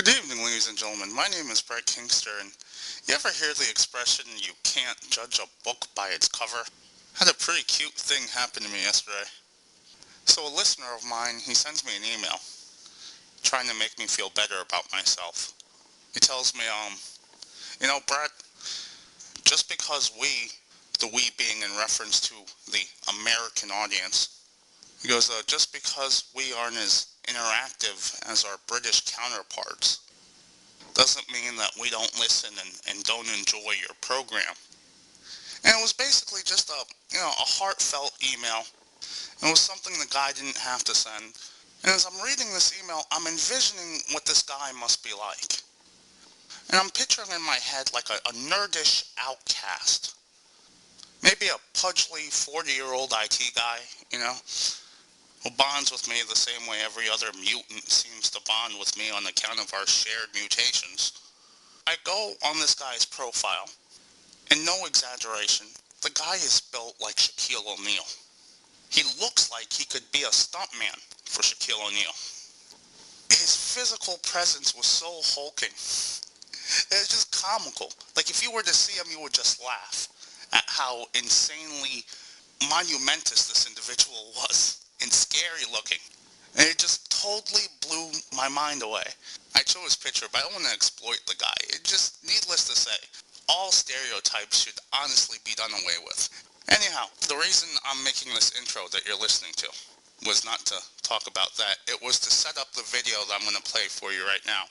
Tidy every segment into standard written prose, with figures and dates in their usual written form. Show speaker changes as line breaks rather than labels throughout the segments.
Good evening, ladies and gentlemen. My name is Brett Kingster, and you ever hear the expression, you can't judge a book by its cover? Had a pretty cute thing happen to me yesterday. So a listener of mine, he sends me an email, trying to make me feel better about myself. He tells me, Brett, just because the we being in reference to the American audience, he goes, just because we aren't as interactive as our British counterparts, doesn't mean that we don't listen and don't enjoy your program. And it was basically just a heartfelt email. It was something the guy didn't have to send. And as I'm reading this email, I'm envisioning what this guy must be like. And I'm picturing in my head like a nerdish outcast. Maybe a pudgy 40-year-old IT guy, who bonds with me the same way every other mutant seems to bond with me on account of our shared mutations. I go on this guy's profile, and no exaggeration, the guy is built like Shaquille O'Neal. He looks like he could be a stuntman for Shaquille O'Neal. His physical presence was so hulking. It was just comical. Like if you were to see him, you would just laugh at how insanely monumentous this individual was and scary looking. And it just totally blew my mind away. I chose his picture, but I don't want to exploit the guy. It just, needless to say, all stereotypes should honestly be done away with. Anyhow, the reason I'm making this intro that you're listening to was not to talk about that. It was to set up the video that I'm going to play for you right now.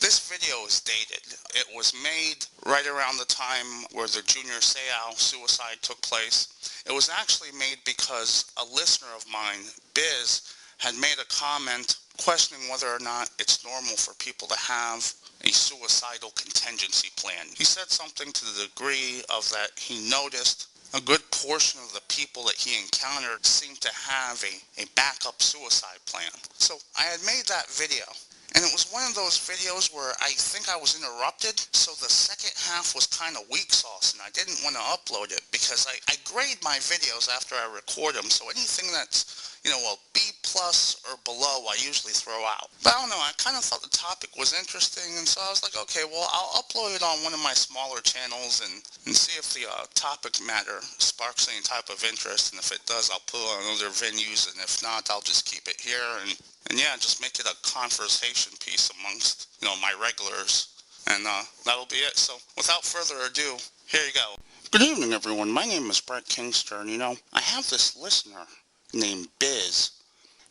This video is dated. It was made right around the time where the Junior Seau suicide took place. It was actually made because a listener of mine, Biz, had made a comment questioning whether or not it's normal for people to have a suicidal contingency plan. He said something to the degree of that he noticed a good portion of the people that he encountered seemed to have a backup suicide plan. So I had made that video. And it was one of those videos where I think I was interrupted, so the second half was kind of weak sauce, and I didn't want to upload it because I grade my videos after I record them, so anything that's, a B plus or below I usually throw out. But I don't know, I kind of thought the topic was interesting, and so I was like, okay, well, I'll upload it on one of my smaller channels and see if the topic matter sparks any type of interest, and if it does, I'll put it on other venues, and if not, I'll just keep it here, and yeah, just make it a conversation piece amongst, my regulars. And that'll be it. So without further ado, here you go. Good evening, everyone. My name is Brett Kingster, and I have this listener named Biz.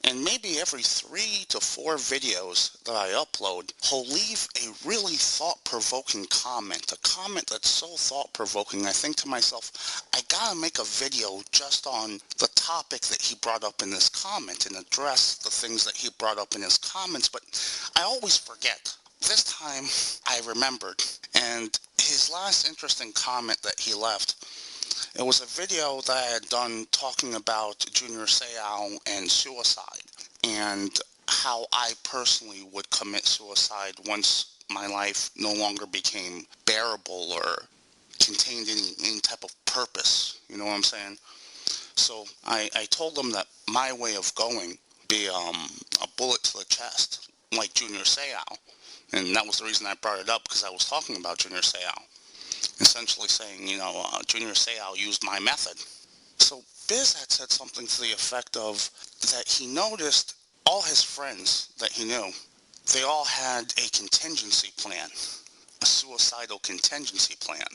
And maybe every 3 to 4 videos that I upload, he'll leave a really thought-provoking comment. A comment that's so thought-provoking, I think to myself, I gotta make a video just on the topic that he brought up in this comment and address the things that he brought up in his comments, but I always forget. This time, I remembered, and his last interesting comment that he left, it was a video that I had done talking about Junior Seau and suicide, and how I personally would commit suicide once my life no longer became bearable or contained any type of purpose, you know what I'm saying? So I told him that my way of going be a bullet to the chest, like Junior Seau, and that was the reason I brought it up, because I was talking about Junior Seau. Essentially saying, Junior Seau used my method. So Biz had said something to the effect of that he noticed all his friends that he knew, they all had a contingency plan, a suicidal contingency plan.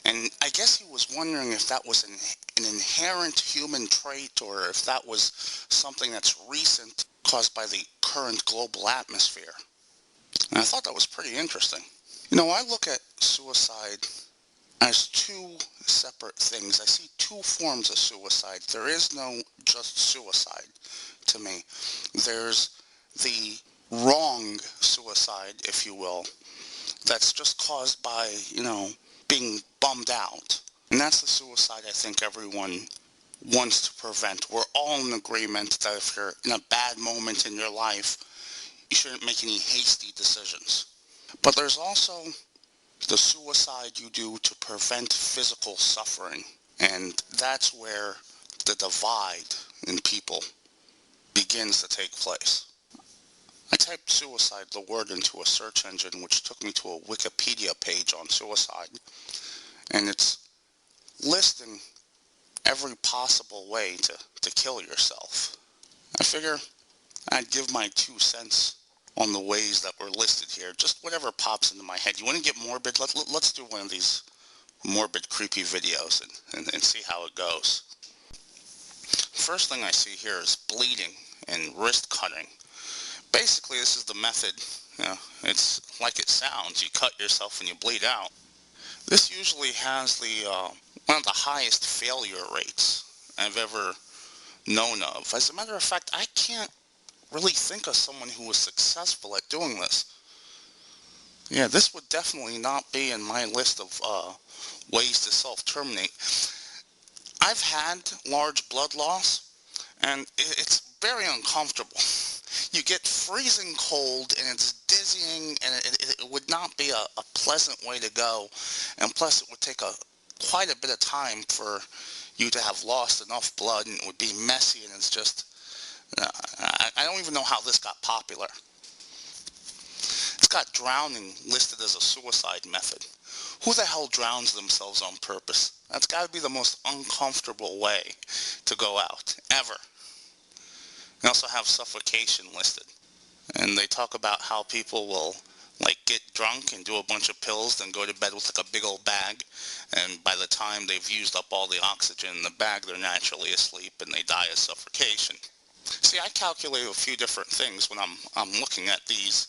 And I guess he was wondering if that was an inherent human trait, or if that was something that's recent, caused by the current global atmosphere. And I thought that was pretty interesting. I look at suicide as 2 separate things. I see 2 forms of suicide. There is no just suicide to me. There's the wrong suicide, if you will, that's just caused by, being bummed out. And that's the suicide I think everyone wants to prevent. We're all in agreement that if you're in a bad moment in your life, you shouldn't make any hasty decisions. But there's also the suicide you do to prevent physical suffering. And that's where the divide in people begins to take place. I typed suicide, the word, into a search engine, which took me to a Wikipedia page on suicide, and it's listing every possible way to kill yourself. I figure I'd give my 2 cents on the ways that were listed here, just whatever pops into my head. You want to get morbid? Let's do one of these morbid, creepy videos and see how it goes. First thing I see here is bleeding and wrist cutting. Basically, this is the method. It's like it sounds. You cut yourself and you bleed out. This usually has one of the highest failure rates I've ever known of. As a matter of fact, I can't really think of someone who was successful at doing this. Yeah, this would definitely not be in my list of ways to self-terminate. I've had large blood loss, and it's very uncomfortable. You get freezing cold, and it's dizzying, and it would not be a pleasant way to go. And plus, it would take quite a bit of time for you to have lost enough blood, and it would be messy, and it's just, I don't even know how this got popular. It's got drowning listed as a suicide method. Who the hell drowns themselves on purpose? That's got to be the most uncomfortable way to go out, ever. They also have suffocation listed. And they talk about how people will get drunk and do a bunch of pills, then go to bed with a big old bag, and by the time they've used up all the oxygen in the bag, they're naturally asleep and they die of suffocation. See, I calculate a few different things when I'm looking at these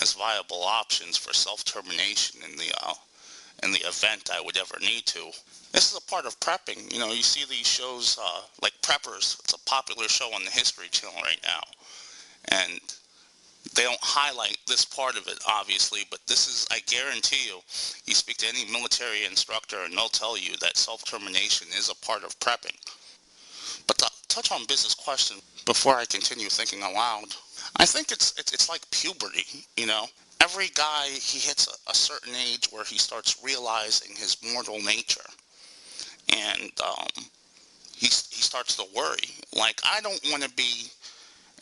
as viable options for self-termination in the event I would ever need to. This is a part of prepping. You see these shows like Preppers. It's a popular show on the History Channel right now. And they don't highlight this part of it, obviously, but this is, I guarantee you speak to any military instructor and they'll tell you that self-termination is a part of prepping. But to touch on business question before I continue thinking aloud, I think it's like puberty, Every guy, he hits a certain age where he starts realizing his mortal nature. And he starts to worry. I don't want to be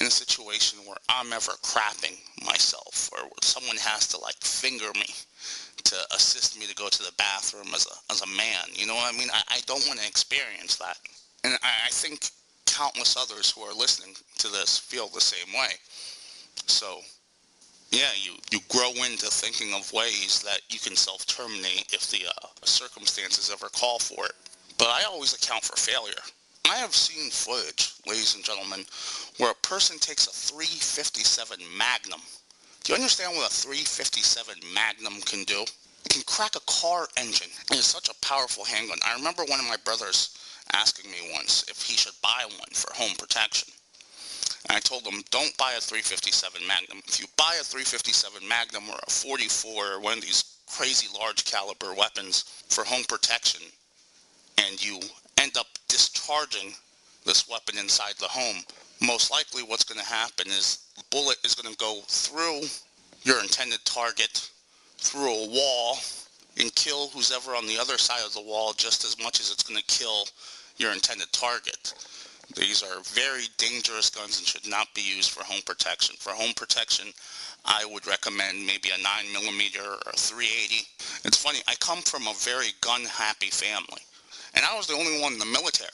in a situation where I'm ever crapping myself, or where someone has to finger me to assist me to go to the bathroom as a man. You know what I mean? I don't want to experience that. And I think countless others who are listening to this feel the same way. So, yeah, you grow into thinking of ways that you can self-terminate if the circumstances ever call for it. But I always account for failure. I have seen footage, ladies and gentlemen, where a person takes a .357 Magnum. Do you understand what a .357 Magnum can do? It can crack a car engine. It is such a powerful handgun. I remember one of my brothers asking me once if he should buy one for home protection. And I told him, don't buy a .357 Magnum. If you buy a .357 Magnum or a .44 or one of these crazy large caliber weapons for home protection, and you end up discharging this weapon inside the home, most likely what's going to happen is the bullet is going to go through your intended target, through a wall, and kill who's ever on the other side of the wall just as much as it's going to kill your intended target. These are very dangerous guns and should not be used for home protection. For home protection, I would recommend maybe a 9mm or a .380. It's funny, I come from a very gun-happy family. And I was the only one in the military.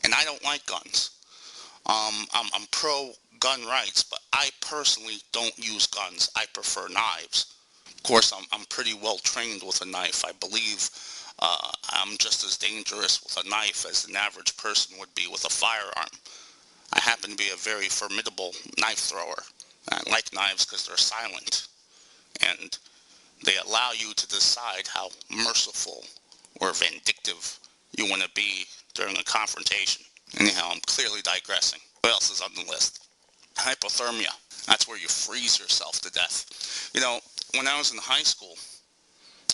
And I don't like guns. I'm pro-gun rights, but I personally don't use guns. I prefer knives. Of course, I'm pretty well trained with a knife. I believe I'm just as dangerous with a knife as an average person would be with a firearm. I happen to be a very formidable knife thrower. I like knives because they're silent. And they allow you to decide how merciful or vindictive you want to be during a confrontation. Anyhow, I'm clearly digressing. What else is on the list? Hypothermia. That's where you freeze yourself to death. When I was in high school,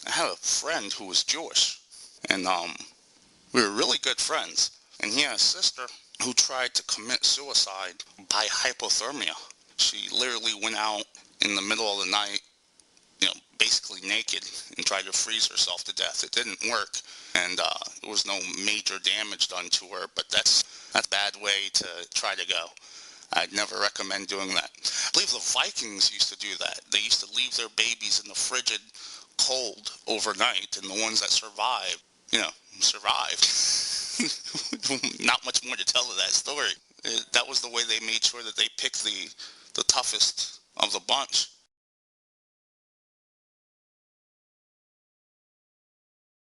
I had a friend who was Jewish. And we were really good friends. And he had a sister who tried to commit suicide by hypothermia. She literally went out in the middle of the night, basically naked, and tried to freeze herself to death. It didn't work, and there was no major damage done to her, but that's a bad way to try to go. I'd never recommend doing that. I believe the Vikings used to do that. They used to leave their babies in the frigid cold overnight, and the ones that survived, survived. Not much more to tell of that story. That was the way they made sure that they picked the toughest of the bunch.